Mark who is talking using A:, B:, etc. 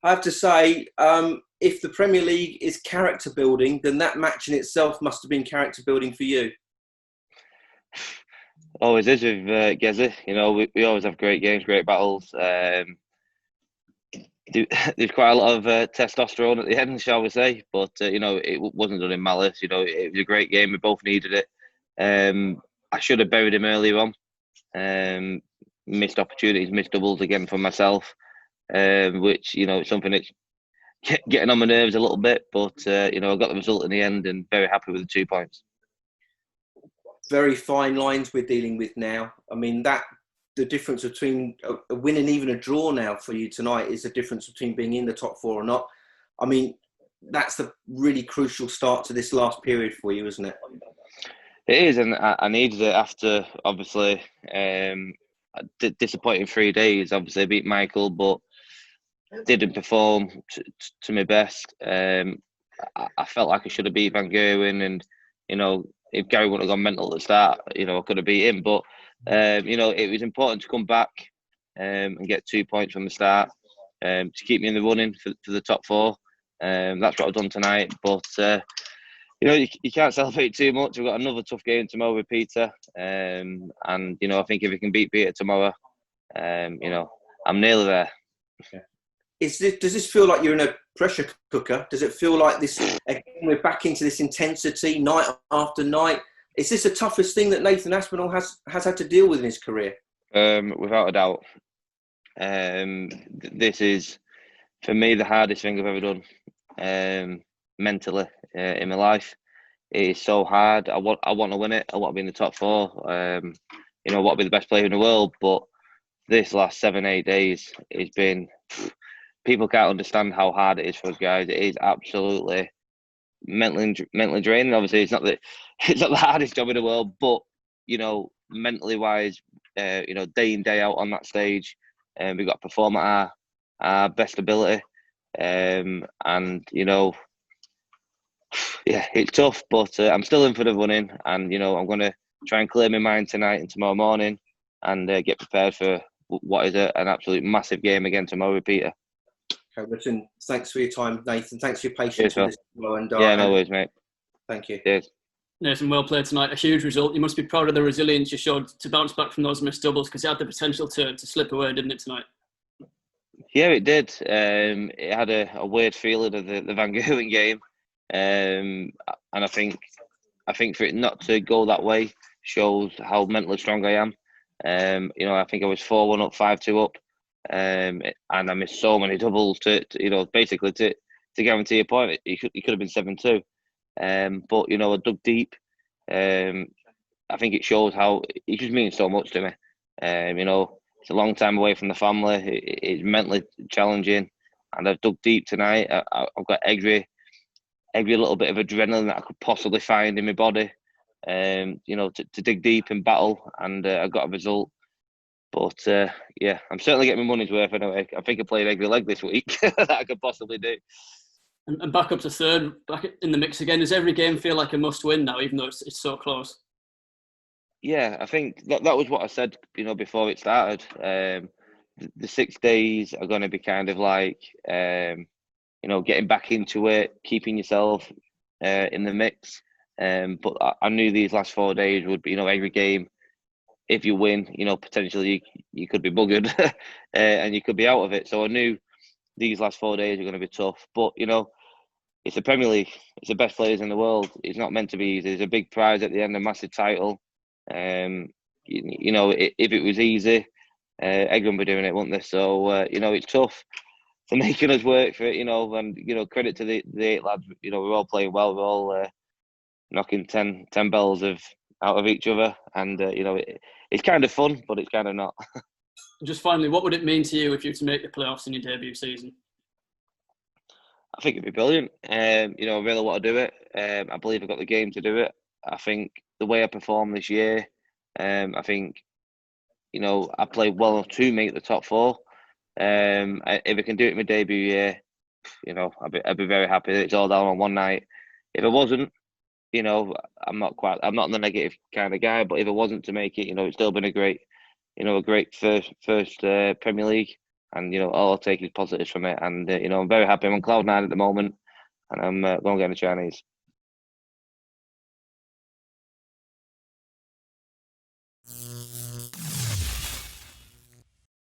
A: I have to say, if the Premier League is character building, then that match in itself must have been character building for you.
B: Always is with Gezi. We always have great games, great battles. There's quite a lot of testosterone at the end, shall we say? But it wasn't done in malice. It was a great game. We both needed it. I should have buried him earlier on. Missed opportunities, missed doubles again for myself, which it's something that's getting on my nerves a little bit. But I got the result in the end, and very happy with the 2 points.
A: Very fine lines we're dealing with now. I mean, the difference between a win and even a draw now for you tonight is the difference between being in the top four or not. I mean, that's the really crucial start to this last period for you, isn't it?
B: It is, and I needed it after, obviously, disappointing 3 days. Obviously, I beat Michael, but didn't perform to my best. I felt like I should have beat Van Gerwen, and, if Gary wouldn't have gone mental at the start, I could have beat him. But, it was important to come back and get 2 points from the start to keep me in the running for the top four. That's what I've done tonight. But, you can't celebrate too much. We've got another tough game tomorrow with Peter. And, I think if we can beat Peter tomorrow, I'm nearly there.
A: Okay. Does this feel like you're in a pressure cooker? Does it feel like this, again, we're back into this intensity night after night? Is this the toughest thing that Nathan Aspinall has had to deal with in his career?
B: Without a doubt. This is, for me, the hardest thing I've ever done mentally in my life. It is so hard. I want to win it. I want to be in the top four. I want to be the best player in the world. But this last 7-8 days has been... People can't understand how hard it is for us guys. It is absolutely mentally draining. Obviously, it's not the hardest job in the world, but mentally wise, day in day out on that stage, we've got to perform at our best ability, and it's tough, but I'm still in for the running, and I'm going to try and clear my mind tonight and tomorrow morning, and get prepared for what is an absolute massive game again tomorrow with Peter.
A: Okay, listen, thanks for your time, Nathan. Thanks for your patience with this.
B: No worries, mate.
A: Thank you.
B: Cheers.
C: Nathan, well played tonight. A huge result. You must be proud of the resilience you showed to bounce back from those missed doubles, because it had the potential to slip away, didn't it, tonight?
B: Yeah, it did. It had a weird feeling of the Van Gerwen game, and I think for it not to go that way shows how mentally strong I am. I think I was 4-1 up, 5-2 up. And I missed so many doubles to basically to guarantee a point. It could have been 7-2. But I dug deep. I think it shows how it just means so much to me. It's a long time away from the family. It's mentally challenging, and I've dug deep tonight. I've got every little bit of adrenaline that I could possibly find in my body. To dig deep and battle, and I got a result. But I'm certainly getting my money's worth anyway. I think I played every leg this week that I could possibly do.
C: And back up to third, back in the mix again. Does every game feel like a must-win now, even though it's so close?
B: Yeah, I think that was what I said, before it started. The 6 days are going to be kind of like, getting back into it, keeping yourself in the mix. But I knew these last 4 days would be, every game. If you win, potentially you could be buggered and you could be out of it. So I knew these last 4 days are going to be tough. But, it's the Premier League. It's the best players in the world. It's not meant to be easy. There's a big prize at the end, a massive title. If it was easy, everyone would be doing it, wouldn't they? So, it's tough. For making us work for it, and, credit to the 8 lads. We're all playing well. We're all knocking 10 bells out of each other. And, it's kind of fun, but it's kind of not.
C: Just finally, what would it mean to you if you were to make the playoffs in your debut season?
B: I think it'd be brilliant. I really want to do it. I believe I've got the game to do it. I think the way I performed this year, I think, I played well enough to make the top four. If I can do it in my debut year, I'd be very happy. It's all down on one night. If I wasn't, I'm not the negative kind of guy, but if it wasn't to make it, it's still been a great first Premier League. and all I'll take is positives from it. And I'm very happy. I'm on cloud 9 at the moment, and I'm going to get in the Chinese.